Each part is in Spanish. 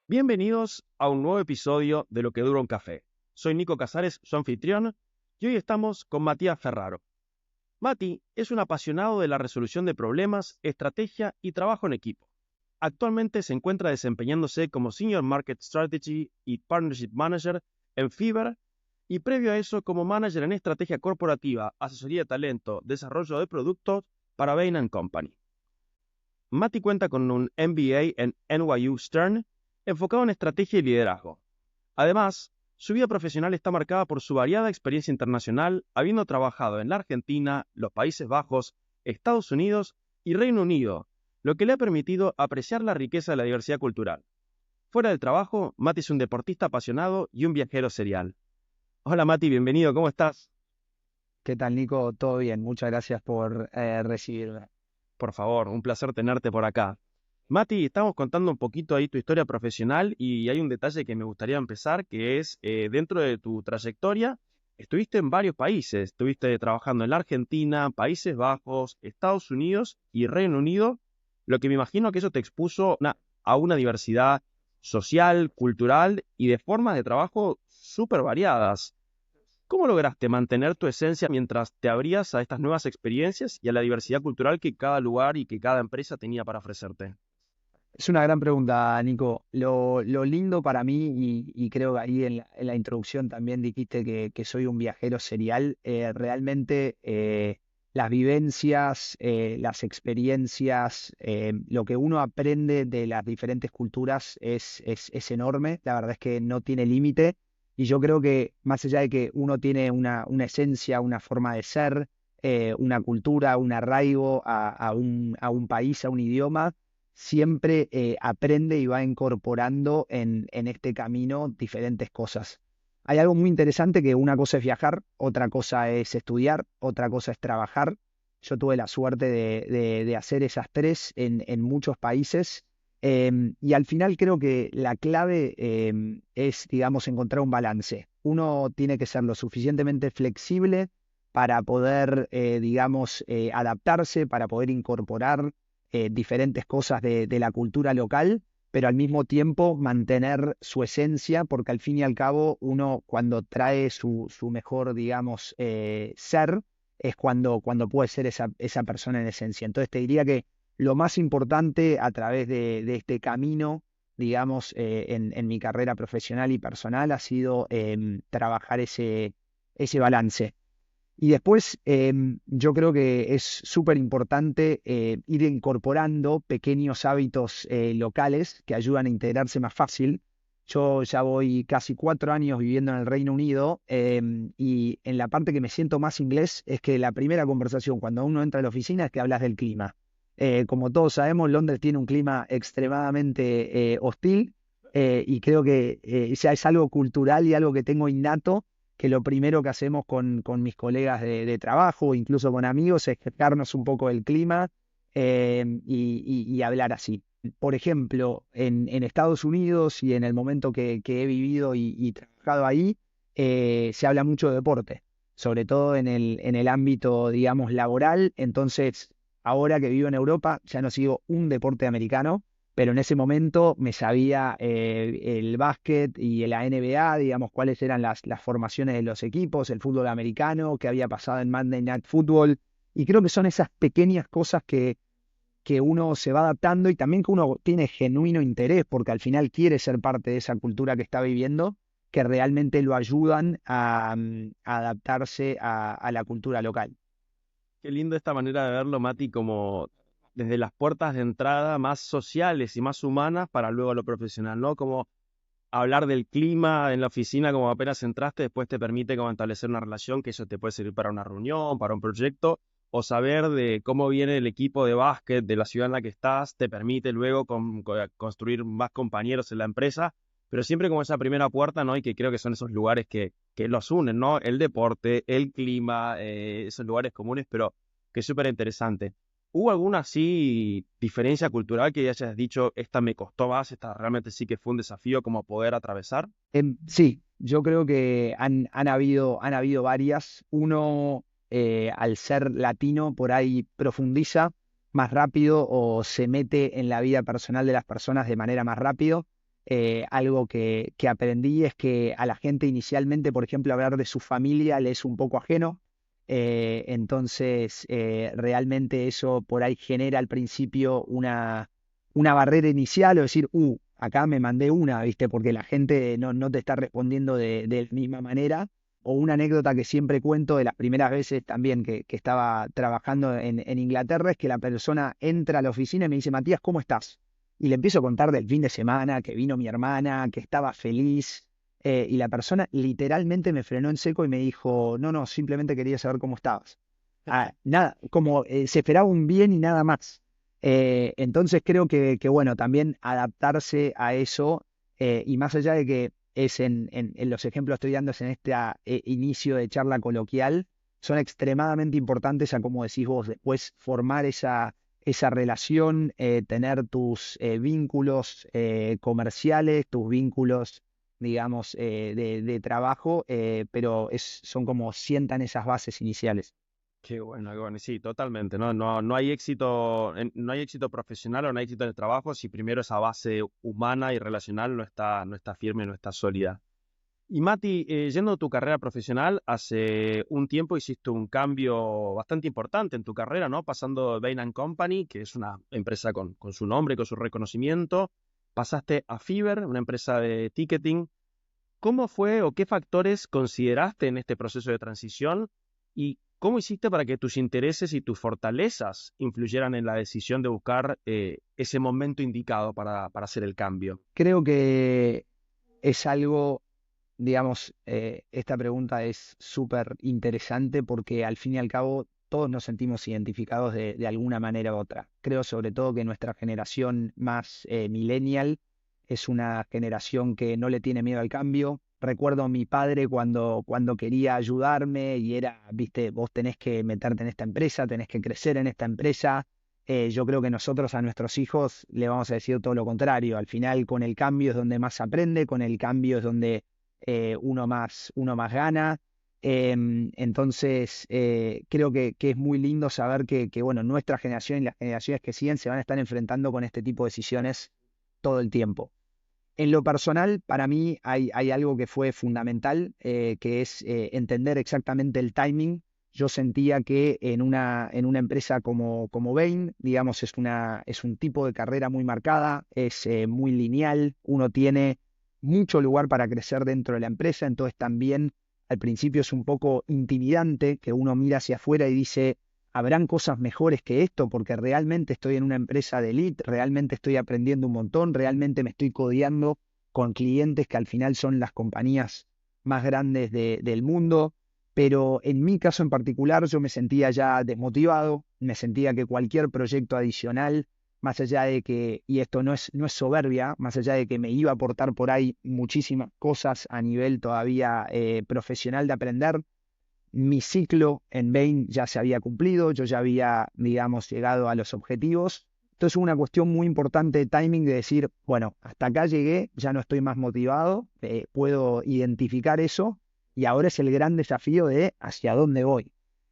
Bienvenidos a un nuevo episodio de Lo que dura un café. Soy Nico Casares, su anfitrión, y hoy estamos con Matías Ferraro. Mati es un apasionado de la resolución de problemas, estrategia y trabajo en equipo. Actualmente se encuentra desempeñándose como Senior Market Strategy y Partnership Manager en Fiverr y previo a eso como Manager en Estrategia Corporativa, Asesoría de Talento, Desarrollo de Productos para Bain & Company. Mati cuenta con un MBA en NYU Stern enfocado en estrategia y liderazgo. Además, su vida profesional está marcada por su variada experiencia internacional, habiendo trabajado en la Argentina, los Países Bajos, Estados Unidos y Reino Unido, lo que le ha permitido apreciar la riqueza de la diversidad cultural. Fuera del trabajo, Mati es un deportista apasionado y un viajero serial. Hola Mati, bienvenido, ¿cómo estás? ¿Qué tal, Nico? Todo bien, muchas gracias por recibirme. Por favor, un placer tenerte por acá. Mati, estamos contando un poquito ahí tu historia profesional y hay un detalle que me gustaría empezar, que es, dentro de tu trayectoria, estuviste en varios países, estuviste trabajando en la Argentina, Países Bajos, Estados Unidos y Reino Unido, lo que me imagino que eso te expuso a una diversidad social, cultural y de formas de trabajo súper variadas. ¿Cómo lograste mantener tu esencia mientras te abrías a estas nuevas experiencias y a la diversidad cultural que cada lugar y que cada empresa tenía para ofrecerte? Es una gran pregunta, Nico. Lo lindo para mí, y creo que ahí en la introducción también dijiste que soy un viajero serial, realmente las vivencias, las experiencias, lo que uno aprende de las diferentes culturas es enorme. La verdad es que no tiene límite. Y yo creo que más allá de que uno tiene una esencia, una forma de ser, una cultura, un arraigo a un país, a un idioma, siempre aprende y va incorporando en este camino diferentes cosas. Hay algo muy interesante que una cosa es viajar, otra cosa es estudiar, otra cosa es trabajar. Yo tuve la suerte de hacer esas tres en muchos países, y al final creo que la clave es, digamos, encontrar un balance. Uno tiene que ser lo suficientemente flexible para poder, digamos, adaptarse, para poder incorporar diferentes cosas de la cultura local, pero al mismo tiempo mantener su esencia, porque al fin y al cabo uno cuando trae su mejor, digamos, ser, es cuando puede ser esa persona en esencia. Entonces te diría que lo más importante a través de este camino, digamos, en mi carrera profesional y personal ha sido trabajar ese balance. Y después yo creo que es súper importante ir incorporando pequeños hábitos locales que ayudan a integrarse más fácil. Yo ya voy casi 4 años viviendo en el Reino Unido, y en la parte que me siento más inglés es que la primera conversación cuando uno entra a la oficina es que hablas del clima. Como todos sabemos, Londres tiene un clima extremadamente hostil, y creo que ya es algo cultural y algo que tengo innato, que lo primero que hacemos con mis colegas de trabajo, incluso con amigos, es quejarnos un poco del clima, y hablar así. Por ejemplo, en Estados Unidos y en el momento que he vivido y trabajado ahí, se habla mucho de deporte, sobre todo en el ámbito, digamos, laboral. Entonces, ahora que vivo en Europa, ya no sigo un deporte americano, pero en ese momento me sabía el básquet y la NBA, digamos, cuáles eran las formaciones de los equipos, el fútbol americano, qué había pasado en Monday Night Football. Y creo que son esas pequeñas cosas que uno se va adaptando y también que uno tiene genuino interés porque al final quiere ser parte de esa cultura que está viviendo, que realmente lo ayudan a adaptarse a la cultura local. Qué lindo esta manera de verlo, Mati, como desde las puertas de entrada más sociales y más humanas para luego lo profesional, ¿no? Como hablar del clima en la oficina como apenas entraste, después te permite como establecer una relación que eso te puede servir para una reunión, para un proyecto, o saber de cómo viene el equipo de básquet de la ciudad en la que estás, te permite luego construir más compañeros en la empresa, pero siempre como esa primera puerta, ¿no? Y que creo que son esos lugares que los unen, ¿no? El deporte, el clima, esos lugares comunes, pero que es súper interesante. ¿Hubo alguna así diferencia cultural que ya hayas dicho, esta me costó más, esta realmente sí que fue un desafío como poder atravesar? Sí, yo creo que han habido varias. Uno, al ser latino, por ahí profundiza más rápido o se mete en la vida personal de las personas de manera más rápido. algo que aprendí es que a la gente inicialmente, por ejemplo, hablar de su familia le es un poco ajeno. Entonces, realmente eso por ahí genera al principio una barrera inicial o decir, acá me mandé una, ¿viste? Porque la gente no te está respondiendo de la misma manera. O una anécdota que siempre cuento de las primeras veces también que estaba trabajando en Inglaterra es que la persona entra a la oficina y me dice, Matías, ¿cómo estás? Y le empiezo a contar del fin de semana, que vino mi hermana, que estaba feliz. Y la persona literalmente me frenó en seco y me dijo, no, simplemente quería saber cómo estabas. Nada, como se esperaba un bien y nada más. Entonces creo que, bueno, también adaptarse a eso, y más allá de que es en los ejemplos que estoy dando, es en este inicio de charla coloquial, son extremadamente importantes a, como decís vos, después formar esa relación, tener tus vínculos comerciales, tus vínculos, digamos, de trabajo, pero son como sientan esas bases iniciales. Qué bueno, sí, totalmente, ¿no? No hay éxito, no hay éxito profesional o no hay éxito en el trabajo si primero esa base humana y relacional no está firme, no está sólida. Y Mati, yendo a tu carrera profesional, hace un tiempo hiciste un cambio bastante importante en tu carrera, ¿no? Pasando de Bain Company, que es una empresa con su nombre, con su reconocimiento, pasaste a Fiverr, una empresa de ticketing. ¿Cómo fue o qué factores consideraste en este proceso de transición y cómo hiciste para que tus intereses y tus fortalezas influyeran en la decisión de buscar ese momento indicado para hacer el cambio? Creo que es algo, digamos, esta pregunta es súper interesante porque al fin y al cabo todos nos sentimos identificados de alguna manera u otra. Creo sobre todo que nuestra generación más millennial es una generación que no le tiene miedo al cambio. Recuerdo a mi padre cuando quería ayudarme y era, viste, vos tenés que meterte en esta empresa, tenés que crecer en esta empresa. Yo creo que nosotros a nuestros hijos le vamos a decir todo lo contrario. Al final, con el cambio es donde más se aprende, con el cambio es donde uno más gana. Entonces, creo que es muy lindo saber que, bueno, nuestra generación y las generaciones que siguen se van a estar enfrentando con este tipo de decisiones todo el tiempo. En lo personal, para mí hay algo que fue fundamental, que es entender exactamente el timing. Yo sentía que en una empresa como Bain, digamos, es un tipo de carrera muy marcada, es muy lineal, uno tiene mucho lugar para crecer dentro de la empresa, entonces también al principio es un poco intimidante que uno mira hacia afuera y dice, ¿habrán cosas mejores que esto? Porque realmente estoy en una empresa de elite, realmente estoy aprendiendo un montón, realmente me estoy codeando con clientes que al final son las compañías más grandes del mundo. Pero en mi caso en particular yo me sentía ya desmotivado, me sentía que cualquier proyecto adicional, más allá de que, y esto no es soberbia, más allá de que me iba a aportar por ahí muchísimas cosas a nivel todavía profesional de aprender, mi ciclo en Bain ya se había cumplido, yo ya había, digamos, llegado a los objetivos. Entonces, una cuestión muy importante de timing de decir, bueno, hasta acá llegué, ya no estoy más motivado, puedo identificar eso y ahora es el gran desafío de hacia dónde voy.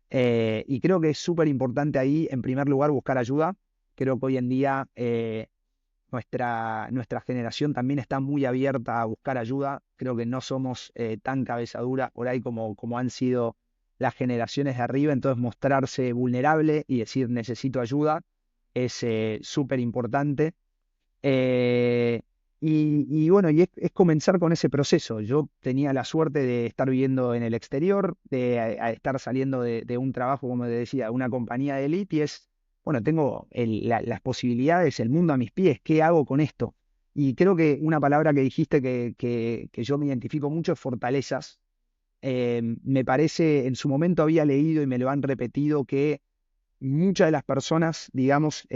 Y creo que es súper importante ahí, en primer lugar, buscar ayuda. Creo que hoy en día nuestra generación también está muy abierta a buscar ayuda. Creo que no somos tan cabezaduras por ahí como han sido las generaciones de arriba. Entonces mostrarse vulnerable y decir necesito ayuda es súper importante. Eh, y bueno, es comenzar con ese proceso. Yo tenía la suerte de estar viviendo en el exterior, de a estar saliendo de un trabajo, como te decía, de una compañía de élite, y bueno, tengo las posibilidades, el mundo a mis pies, ¿qué hago con esto? Y creo que una palabra que dijiste que yo me identifico mucho es fortalezas. Me parece, en su momento había leído y me lo han repetido que muchas de las personas, digamos,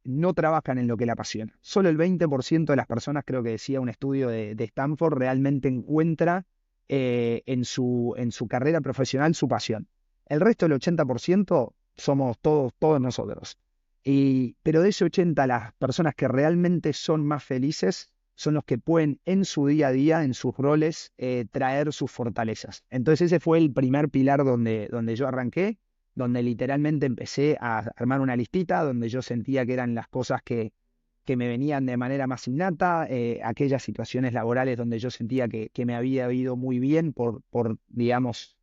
no trabajan en lo que le apasiona. Solo el 20% de las personas, creo que decía un estudio de Stanford, realmente encuentra en su carrera profesional su pasión. El resto del 80% somos todos nosotros. Pero de ese 80, las personas que realmente son más felices son los que pueden en su día a día, en sus roles, traer sus fortalezas. Entonces ese fue el primer pilar donde yo arranqué, donde literalmente empecé a armar una listita, donde yo sentía que eran las cosas que que me venían de manera más innata, aquellas situaciones laborales donde yo sentía que me había ido muy bien por digamos,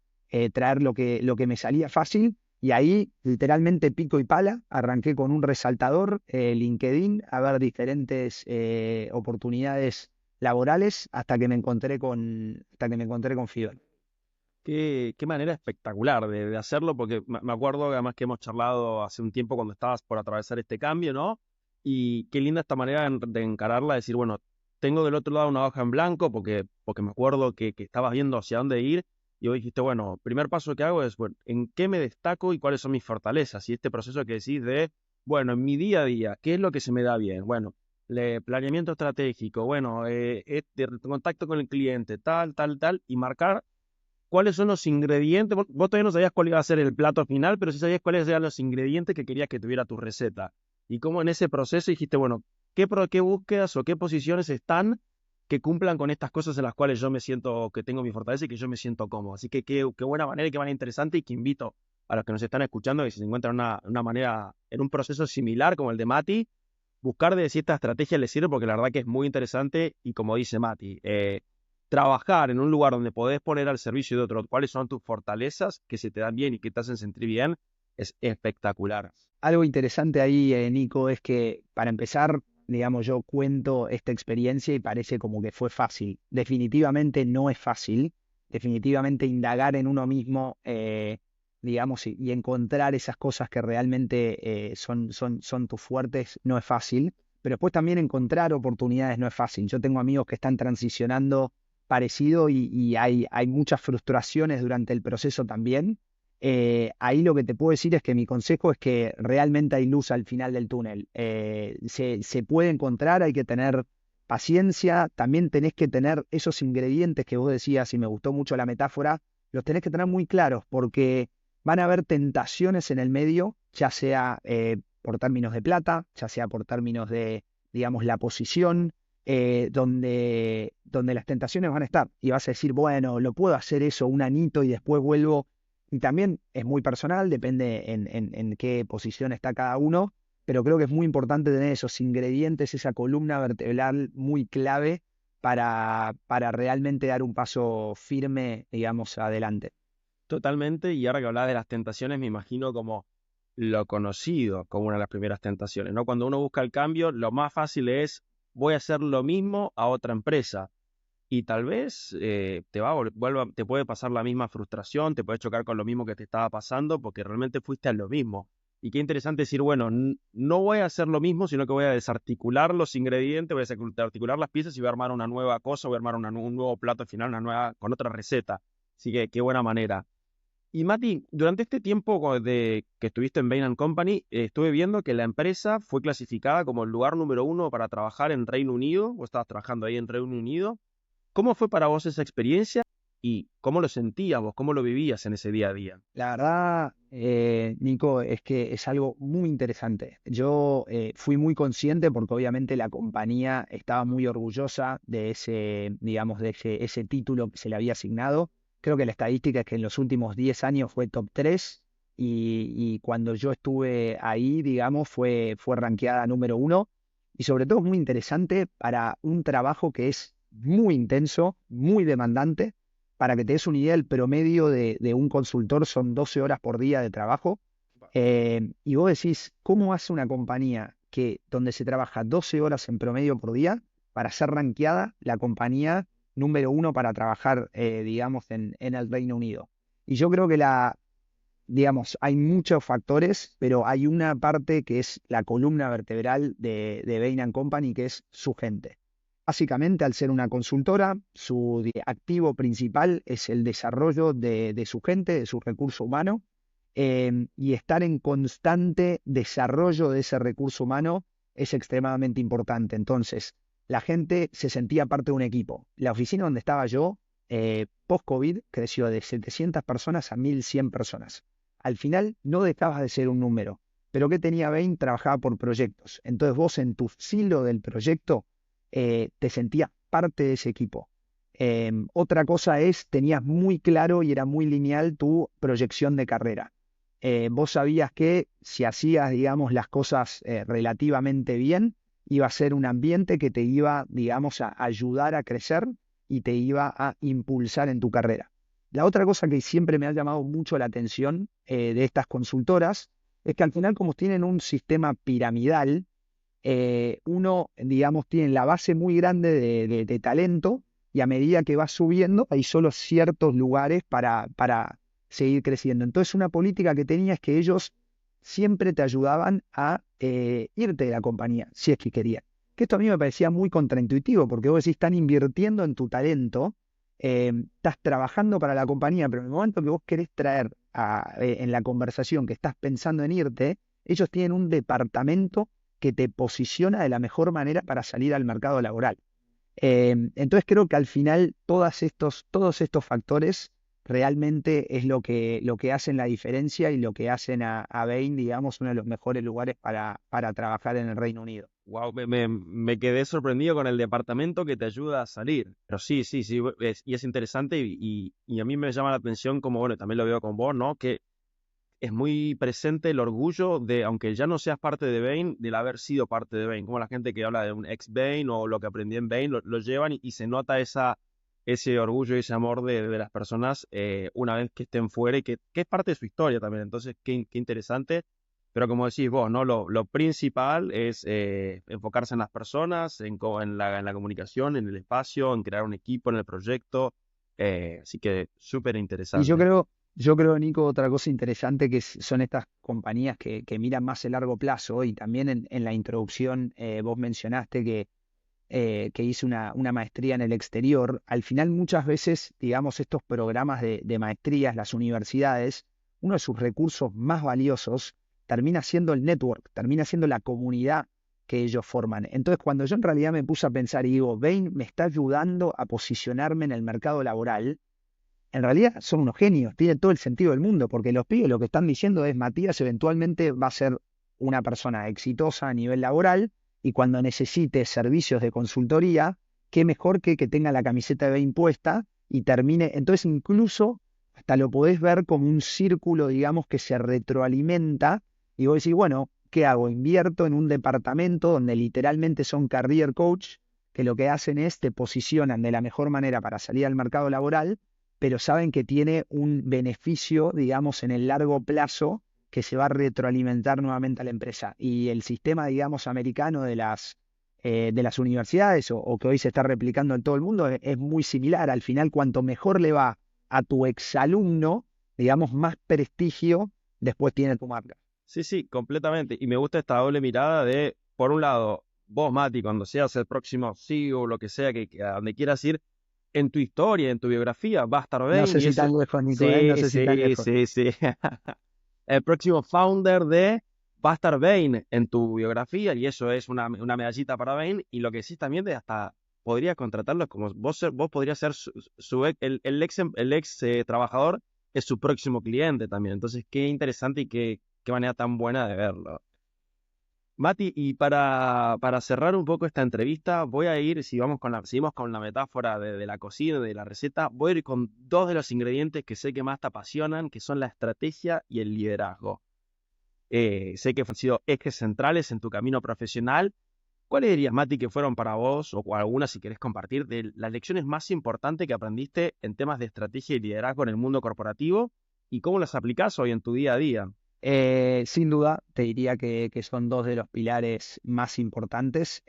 traer lo que me salía fácil. Y ahí, literalmente pico y pala, arranqué con un resaltador, LinkedIn, a ver diferentes oportunidades laborales hasta que me encontré con Fiverr. Qué manera espectacular de hacerlo, porque me acuerdo además que hemos charlado hace un tiempo cuando estabas por atravesar este cambio, ¿no? Y qué linda esta manera de encararla, decir, bueno, tengo del otro lado una hoja en blanco, porque me acuerdo que estabas viendo hacia dónde ir, y vos dijiste, bueno, primer paso que hago es, bueno, ¿en qué me destaco y cuáles son mis fortalezas? Y este proceso que decís de, bueno, en mi día a día, ¿qué es lo que se me da bien? Bueno, planeamiento estratégico, bueno, contacto con el cliente, tal, y marcar cuáles son los ingredientes. Vos todavía no sabías cuál iba a ser el plato final, pero sí sabías cuáles eran los ingredientes que querías que tuviera tu receta. Y cómo en ese proceso dijiste, bueno, ¿qué búsquedas o qué posiciones están que cumplan con estas cosas en las cuales yo me siento, que tengo mi fortaleza y que yo me siento cómodo? Así que qué buena manera y qué manera interesante, y que invito a los que nos están escuchando que si se encuentran una manera, en un proceso similar como el de Mati, buscar de si esta estrategia les sirve, porque la verdad que es muy interesante. Y como dice Mati, trabajar en un lugar donde podés poner al servicio de otro cuáles son tus fortalezas que se te dan bien y que te hacen sentir bien, es espectacular. Algo interesante ahí, Nico, es que para empezar, digamos, yo cuento esta experiencia y parece como que fue fácil. Definitivamente no es fácil. Definitivamente indagar en uno mismo, digamos, y encontrar esas cosas que realmente son tus fuertes no es fácil. Pero después también encontrar oportunidades no es fácil. Yo tengo amigos que están transicionando parecido y hay muchas frustraciones durante el proceso también. Ahí lo que te puedo decir es que mi consejo es que realmente hay luz al final del túnel. Se puede encontrar, hay que tener paciencia, también tenés que tener esos ingredientes que vos decías, y me gustó mucho la metáfora, los tenés que tener muy claros porque van a haber tentaciones en el medio, ya sea por términos de plata, ya sea por términos de, digamos, la posición, donde las tentaciones van a estar. Y vas a decir, bueno, lo puedo hacer eso un anito y después vuelvo. Y también es muy personal, depende en qué posición está cada uno, pero creo que es muy importante tener esos ingredientes, esa columna vertebral muy clave para realmente dar un paso firme, digamos, adelante. Totalmente. Y ahora que hablaba de las tentaciones, me imagino como lo conocido como una de las primeras tentaciones, ¿no? Cuando uno busca el cambio, lo más fácil es, voy a hacer lo mismo a otra empresa. Y tal vez te puede pasar la misma frustración, te puede chocar con lo mismo que te estaba pasando, porque realmente fuiste a lo mismo. Y qué interesante decir, bueno, no voy a hacer lo mismo, sino que voy a desarticular los ingredientes, voy a desarticular las piezas y voy a armar una nueva cosa, voy a armar un nuevo plato final, con otra receta. Así que qué buena manera. Y Mati, durante este tiempo que estuviste en Bain Company, estuve viendo que la empresa fue clasificada como el lugar número 1 para trabajar en Reino Unido. Vos estabas trabajando ahí en Reino Unido. ¿Cómo fue para vos esa experiencia y cómo lo sentías vos, cómo lo vivías en ese día a día? La verdad, Nico, es que es algo muy interesante. Yo fui muy consciente porque obviamente la compañía estaba muy orgullosa de ese, digamos, ese título que se le había asignado. Creo que la estadística es que en los últimos 10 años fue top 3 y cuando yo estuve ahí, digamos, fue rankeada número 1. Y sobre todo es muy interesante para un trabajo que es muy intenso, muy demandante. Para que te des una idea, el promedio de un consultor son 12 horas por día de trabajo. Y vos decís, ¿cómo hace una compañía donde se trabaja 12 horas en promedio por día para ser rankeada la compañía número 1 para trabajar, digamos, en el Reino Unido? Y yo creo que digamos, hay muchos factores, pero hay una parte que es la columna vertebral de Bain Company, que es su gente. Básicamente, al ser una consultora, su activo principal es el desarrollo de su gente, de su recurso humano, y estar en constante desarrollo de ese recurso humano es extremadamente importante. Entonces, la gente se sentía parte de un equipo. La oficina donde estaba yo, post-COVID, creció de 700 personas a 1.100 personas. Al final, no dejabas de ser un número. Pero ¿qué tenía Bain? Trabajaba por proyectos. Entonces, vos en tu silo del proyecto te sentías parte de ese equipo. Otra cosa es, tenías muy claro y era muy lineal tu proyección de carrera. Vos sabías que si hacías, digamos, las cosas relativamente bien, iba a ser un ambiente que te iba, digamos, a ayudar a crecer y te iba a impulsar en tu carrera. La otra cosa que siempre me ha llamado mucho la atención de estas consultoras es que al final, como tienen un sistema piramidal, uno, digamos, tiene la base muy grande de talento y a medida que vas subiendo hay solo ciertos lugares para seguir creciendo. Entonces, una política que tenía es que ellos siempre te ayudaban a irte de la compañía, si es que querían. Que esto a mí me parecía muy contraintuitivo, porque vos decís, están invirtiendo en tu talento, estás trabajando para la compañía, pero en el momento que vos querés traer en la conversación que estás pensando en irte, ellos tienen un departamento que te posiciona de la mejor manera para salir al mercado laboral. Entonces creo que al final todos estos factores realmente es lo que hacen la diferencia y lo que hacen a Bain, digamos, uno de los mejores lugares para trabajar en el Reino Unido. Wow, me quedé sorprendido con el departamento que te ayuda a salir. Pero sí, sí, sí, y es interesante y a mí me llama la atención como, bueno, también lo veo con vos, ¿no? Que es muy presente el orgullo de, aunque ya no seas parte de Bain, del haber sido parte de Bain. Como la gente que habla de un ex Bain o lo que aprendí en Bain, lo llevan y se nota ese orgullo y ese amor de las personas una vez que estén fuera y que es parte de su historia también. Entonces, qué interesante. Pero como decís vos, ¿no? Lo principal es enfocarse en las personas, en la comunicación, en el espacio, en crear un equipo, en el proyecto. Así que súper Y interesante. yo creo, Nico, otra cosa interesante son estas compañías que miran más el largo plazo y también en la introducción vos mencionaste que hice una maestría en el exterior. Al final muchas veces, digamos, estos programas de maestrías, las universidades, uno de sus recursos más valiosos termina siendo el network, termina siendo la comunidad que ellos forman. Entonces, cuando yo en realidad me puse a pensar y digo, Bain me está ayudando a posicionarme en el mercado laboral, en realidad son unos genios, tiene todo el sentido del mundo, porque los pibes lo que están diciendo es, Matías eventualmente va a ser una persona exitosa a nivel laboral y cuando necesite servicios de consultoría, qué mejor que tenga la camiseta de Bain puesta y termine. Entonces incluso hasta lo podés ver como un círculo, digamos, que se retroalimenta y vos decís, bueno, ¿qué hago? Invierto en un departamento donde literalmente son career coach, que lo que hacen es te posicionan de la mejor manera para salir al mercado laboral, pero saben que tiene un beneficio, digamos, en el largo plazo que se va a retroalimentar nuevamente a la empresa. Y el sistema, digamos, americano de las universidades o que hoy se está replicando en todo el mundo es muy similar. Al final, cuanto mejor le va a tu exalumno, digamos, más prestigio después tiene tu marca. Sí, sí, completamente. Y me gusta esta doble mirada de, por un lado, vos, Mati, cuando seas el próximo CEO o lo que sea, que a donde quieras ir, en tu historia, en tu biografía, va a estar No Bain sé y si eso. tan lejos, Nico, ¿eh? No Sí, sé si tan sí, lejos. sí, sí. El próximo founder de va a estar Bain en tu biografía y eso es una medallita para Bain. Y lo que sí también de hasta podrías contratarlo como vos podrías ser el ex trabajador es su próximo cliente también. Entonces, qué interesante y qué manera tan buena de verlo. Mati, y para cerrar un poco esta entrevista, voy a ir, si seguimos con la metáfora de la cocina, de la receta, voy a ir con dos de los ingredientes que sé que más te apasionan, que son la estrategia y el liderazgo. Sé que han sido ejes centrales en tu camino profesional. ¿Cuáles dirías, Mati, que fueron para vos, o algunas si querés compartir, de las lecciones más importantes que aprendiste en temas de estrategia y liderazgo en el mundo corporativo y cómo las aplicás hoy en tu día a día? Sin duda, te diría que son dos de los pilares más importantes.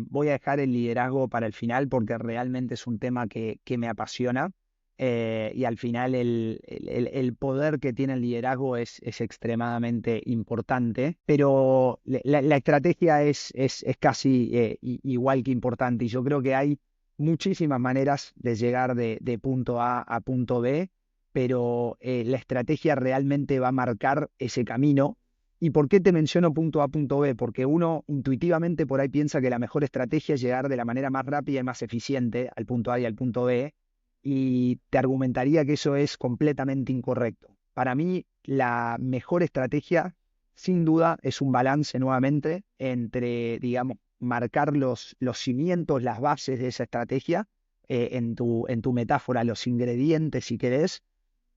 Voy a dejar el liderazgo para el final porque realmente es un tema que me apasiona y al final el poder que tiene el liderazgo es extremadamente importante, pero la estrategia es casi igual que importante y yo creo que hay muchísimas maneras de llegar de punto A punto B, pero la estrategia realmente va a marcar ese camino. ¿Y por qué te menciono punto A, punto B? Porque uno intuitivamente por ahí piensa que la mejor estrategia es llegar de la manera más rápida y más eficiente al punto A y al punto B, y te argumentaría que eso es completamente incorrecto. Para mí, la mejor estrategia, sin duda, es un balance nuevamente entre, digamos, marcar los cimientos, las bases de esa estrategia, en tu metáfora, los ingredientes, si querés,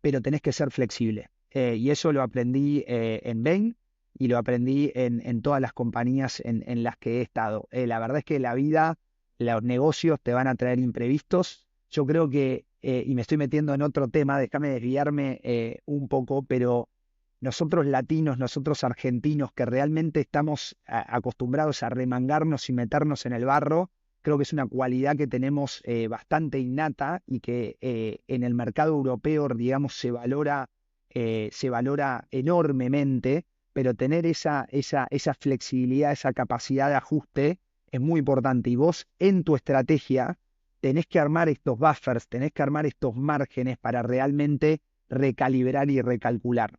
pero tenés que ser flexible. Y eso lo aprendí en Bain. y lo aprendí en todas las compañías en las que he estado. La verdad es que la vida, los negocios te van a traer imprevistos. Yo creo que, y me estoy metiendo en otro tema, déjame desviarme un poco, pero nosotros latinos, nosotros argentinos, que realmente estamos acostumbrados a remangarnos y meternos en el barro, creo que es una cualidad que tenemos bastante innata y que en el mercado europeo, digamos, se valora enormemente, pero tener esa flexibilidad, esa capacidad de ajuste es muy importante. Y vos en tu estrategia tenés que armar estos buffers, tenés que armar estos márgenes para realmente recalibrar y recalcular.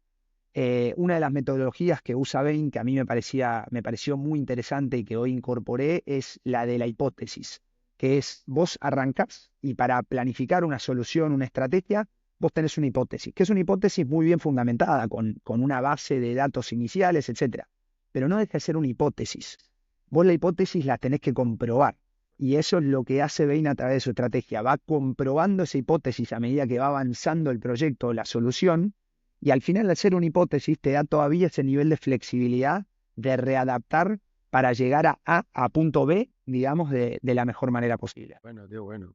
Una de las metodologías que usa Bain, que a mí me pareció muy interesante y que hoy incorporé, es la de la hipótesis, que es vos arrancás y para planificar una solución, una estrategia, vos tenés una hipótesis, que es una hipótesis muy bien fundamentada, con una base de datos iniciales, etcétera. Pero no deja de ser una hipótesis. Vos la hipótesis la tenés que comprobar. Y eso es lo que hace Bain a través de su estrategia. Va comprobando esa hipótesis a medida que va avanzando el proyecto o la solución, y al final, al ser una hipótesis, te da todavía ese nivel de flexibilidad de readaptar para llegar a punto B, digamos, de la mejor manera posible. Bueno, tío, bueno.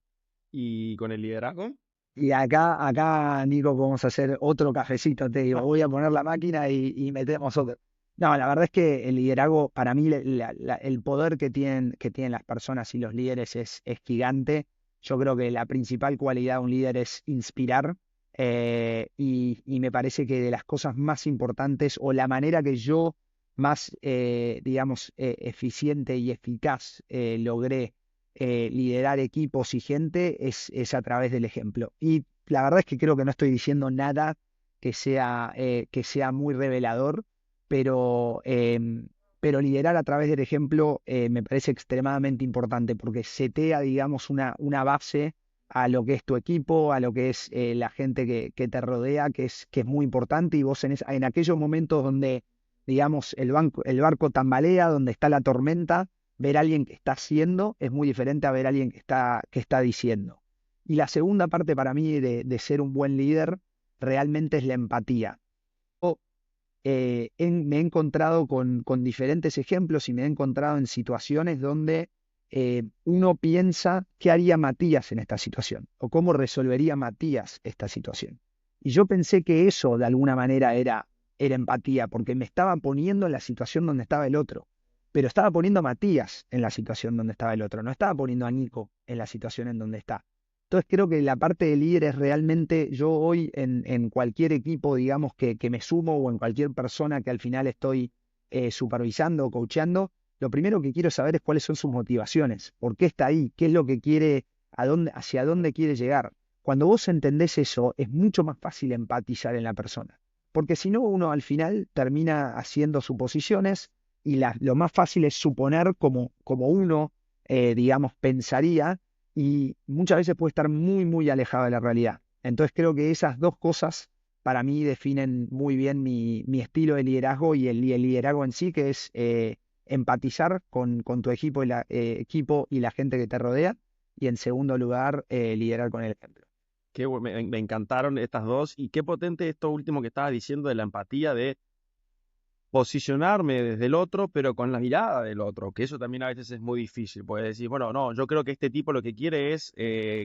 ¿Y con el liderazgo? Y acá, Nico, vamos a hacer otro cafecito, te digo, voy a poner la máquina y metemos otro. No, la verdad es que el liderazgo, para mí, el poder que tienen las personas y los líderes es gigante. Yo creo que la principal cualidad de un líder es inspirar, y me parece que de las cosas más importantes o la manera que yo más, digamos, eficiente y eficaz logré liderar equipos y gente es a través del ejemplo. Y la verdad es que creo que no estoy diciendo nada que sea muy revelador, pero, pero liderar a través del ejemplo me parece extremadamente importante porque setea, digamos, una base a lo que es tu equipo, a lo que es la gente que te rodea, que es muy importante, y vos en aquellos momentos donde, digamos, el barco tambalea, donde está la tormenta, ver a alguien que está haciendo es muy diferente a ver a alguien que está diciendo. Y la segunda parte para mí de ser un buen líder realmente es la empatía. Yo, me he encontrado con diferentes ejemplos y me he encontrado en situaciones donde uno piensa qué haría Matías en esta situación o cómo resolvería Matías esta situación. Y yo pensé que eso de alguna manera era empatía, porque me estaba poniendo en la situación donde estaba el otro, pero estaba poniendo a Matías en la situación donde estaba el otro, no estaba poniendo a Nico en la situación en donde está. Entonces creo que la parte de líder es realmente, yo hoy en cualquier equipo, digamos, que me sumo, o en cualquier persona que al final estoy supervisando o coachando, lo primero que quiero saber es cuáles son sus motivaciones, por qué está ahí, qué es lo que quiere, hacia dónde quiere llegar. Cuando vos entendés eso, es mucho más fácil empatizar en la persona, porque si no, uno al final termina haciendo suposiciones, y lo más fácil es suponer como uno, digamos, pensaría, y muchas veces puede estar muy, muy alejado de la realidad. Entonces creo que esas dos cosas para mí definen muy bien mi estilo de liderazgo, y el liderazgo en sí, que es empatizar con tu equipo y la gente que te rodea, y en segundo lugar, liderar con el ejemplo. Me encantaron estas dos. Y qué potente esto último que estabas diciendo de la empatía, de posicionarme desde el otro, pero con la mirada del otro, que eso también a veces es muy difícil. Puedes decir, bueno, no, yo creo que este tipo lo que quiere es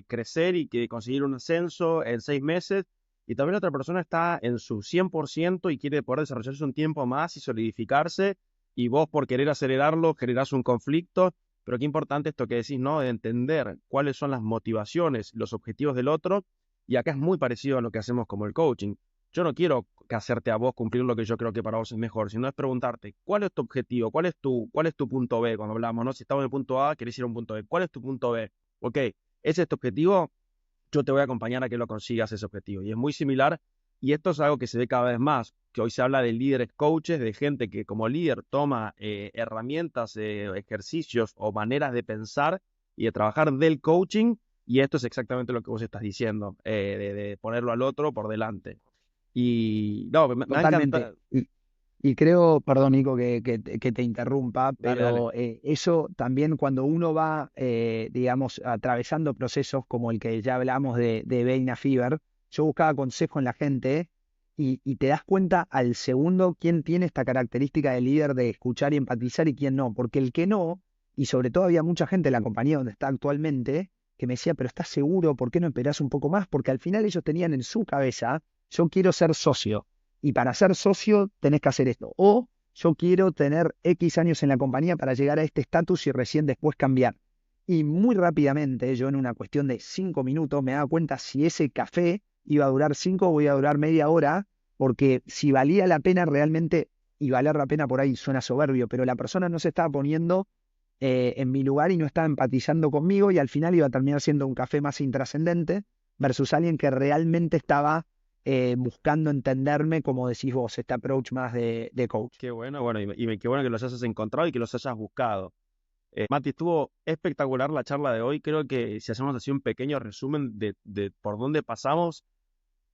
crecer y que conseguir un ascenso en 6 meses, y también la otra persona está en su 100% y quiere poder desarrollarse un tiempo más y solidificarse, y vos por querer acelerarlo generás un conflicto. Pero qué importante esto que decís, ¿no? De entender cuáles son las motivaciones, los objetivos del otro, y acá es muy parecido a lo que hacemos como el coaching. Yo no quiero que hacerte a vos cumplir lo que yo creo que para vos es mejor, sino es preguntarte, ¿cuál es tu objetivo? ¿Cuál es tu punto B? Cuando hablamos, ¿no? Si estamos en el punto A, querés ir a un punto B. ¿Cuál es tu punto B? Ok, ese es tu objetivo, yo te voy a acompañar a que lo consigas ese objetivo. Y es muy similar, y esto es algo que se ve cada vez más, que hoy se habla de líderes coaches, de gente que como líder toma herramientas, ejercicios o maneras de pensar y de trabajar del coaching, y esto es exactamente lo que vos estás diciendo, de ponerlo al otro por delante. Y no, me ha Totalmente. encantado. Y creo, perdón, Nico, que te interrumpa, Dale, dale. pero eso también, cuando uno va, digamos, atravesando procesos como el que ya hablamos de Bain a Fever, yo buscaba consejo en la gente, y te das cuenta al segundo quién tiene esta característica de líder de escuchar y empatizar y quién no, porque el que no, y sobre todo había mucha gente en la compañía donde está actualmente, que me decía, pero ¿estás seguro? ¿Por qué no esperás un poco más? Porque al final ellos tenían en su cabeza, yo quiero ser socio, y para ser socio tenés que hacer esto, o yo quiero tener X años en la compañía para llegar a este estatus y recién después cambiar. Y muy rápidamente, yo en una cuestión de 5 minutos me daba cuenta si ese café iba a durar 5 o iba a durar media hora, porque si valía la pena realmente, y valer la pena por ahí suena soberbio, pero la persona no se estaba poniendo en mi lugar y no estaba empatizando conmigo y al final iba a terminar siendo un café más intrascendente versus alguien que realmente estaba buscando entenderme, como decís vos, este approach más de coach. Qué bueno, qué bueno que los hayas encontrado y que los hayas buscado. Mati, estuvo espectacular la charla de hoy. Creo que si hacemos así un pequeño resumen de por dónde pasamos,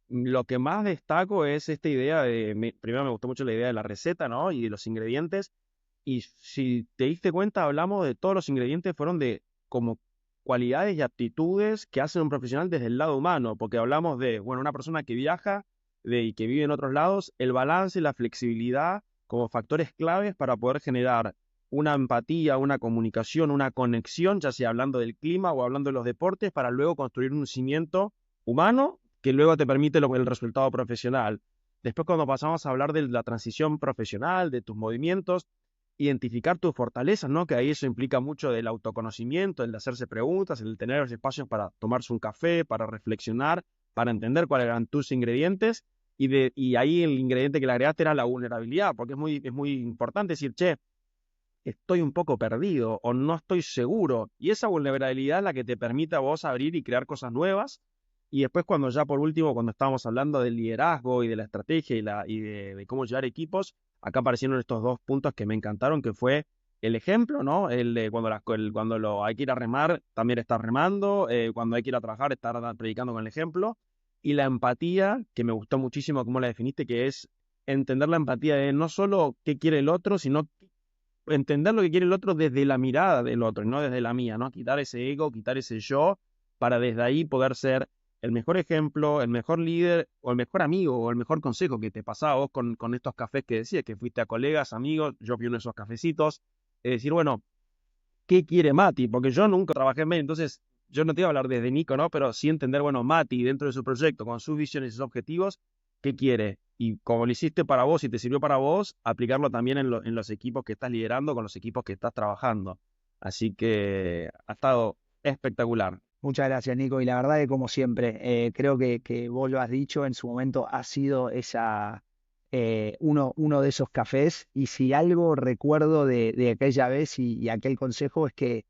lo que más destaco es esta idea primero me gustó mucho la idea de la receta, ¿no? Y de los ingredientes. Y si te diste cuenta, hablamos de todos los ingredientes, fueron de como cualidades y aptitudes que hacen un profesional desde el lado humano, porque hablamos de, bueno, una persona que viaja y que vive en otros lados, el balance y la flexibilidad como factores claves para poder generar una empatía, una comunicación, una conexión, ya sea hablando del clima o hablando de los deportes, para luego construir un cimiento humano que luego te permite el resultado profesional. Después, cuando pasamos a hablar de la transición profesional, de tus movimientos, identificar tus fortalezas, ¿no? Que ahí eso implica mucho del autoconocimiento, el de hacerse preguntas, el de tener los espacios para tomarse un café, para reflexionar, para entender cuáles eran tus ingredientes, y ahí el ingrediente que le agregaste era la vulnerabilidad, porque es muy importante decir, che, estoy un poco perdido o no estoy seguro, y esa vulnerabilidad es la que te permite a vos abrir y crear cosas nuevas. Y después cuando ya por último, cuando estábamos hablando del liderazgo y de la estrategia de cómo llevar equipos, acá aparecieron estos dos puntos que me encantaron, que fue el ejemplo, ¿no? El de cuando hay que ir a remar, también estar remando, cuando hay que ir a trabajar, estar predicando con el ejemplo, y la empatía, que me gustó muchísimo cómo la definiste, que es entender la empatía de no solo qué quiere el otro, sino entender lo que quiere el otro desde la mirada del otro, no desde la mía, ¿no? Quitar ese ego, quitar ese yo, para desde ahí poder ser el mejor ejemplo, el mejor líder, o el mejor amigo, o el mejor consejo que te pasaba vos con estos cafés que decías, que fuiste a colegas, amigos, yo fui uno de esos cafecitos, es decir, bueno, ¿qué quiere Mati? Porque yo nunca trabajé en medio, entonces yo no te iba a hablar desde Nico, ¿no? Pero sí entender, bueno, Mati, dentro de su proyecto, con sus visiones y sus objetivos, ¿qué quiere? Y como lo hiciste para vos y te sirvió para vos, aplicarlo también en los equipos que estás liderando, con los equipos que estás trabajando. Así que ha estado espectacular. Muchas gracias, Nico. Y la verdad que como siempre, creo que vos lo has dicho, en su momento ha sido uno de esos cafés. Y si algo recuerdo de aquella vez y aquel consejo es que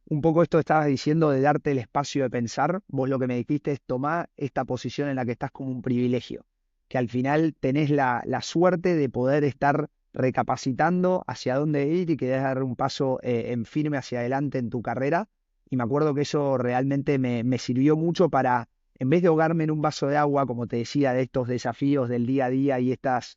un poco esto estabas diciendo de darte el espacio de pensar. Vos lo que me dijiste es tomar esta posición en la que estás como un privilegio, que al final tenés la suerte de poder estar recapacitando hacia dónde ir y querés dar un paso en firme hacia adelante en tu carrera. Y me acuerdo que eso realmente me sirvió mucho para, en vez de ahogarme en un vaso de agua, como te decía, de estos desafíos del día a día y estas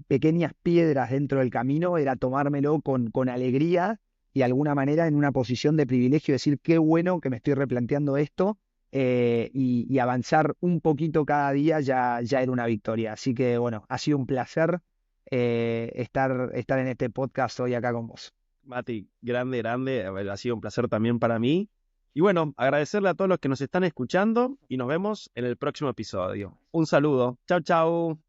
pequeñas piedras dentro del camino, era tomármelo con alegría y de alguna manera en una posición de privilegio, decir qué bueno que me estoy replanteando esto y avanzar un poquito cada día ya era una victoria. Así que bueno, ha sido un placer estar en este podcast hoy acá con vos. Mati, grande, grande, ha sido un placer también para mí. Y bueno, agradecerle a todos los que nos están escuchando y nos vemos en el próximo episodio. Un saludo. Chau, chau.